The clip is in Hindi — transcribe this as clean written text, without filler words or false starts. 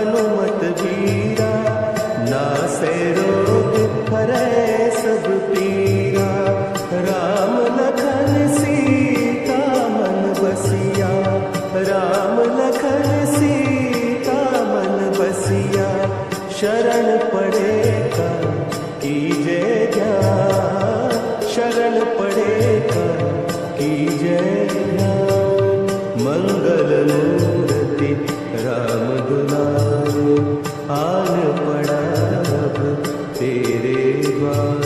हनुमत वीरा, नासे रोग हरै सब पीरा। राम लखन सीता मन बसिया, राम लखन सीता मन बसिया। शरण पड़े कर कीजे ज्ञान, शरण पड़े कर कीजे ज्ञान। मंगल मूर्ति राम दुलारे, आन पड़ा अब तेरे द्वार।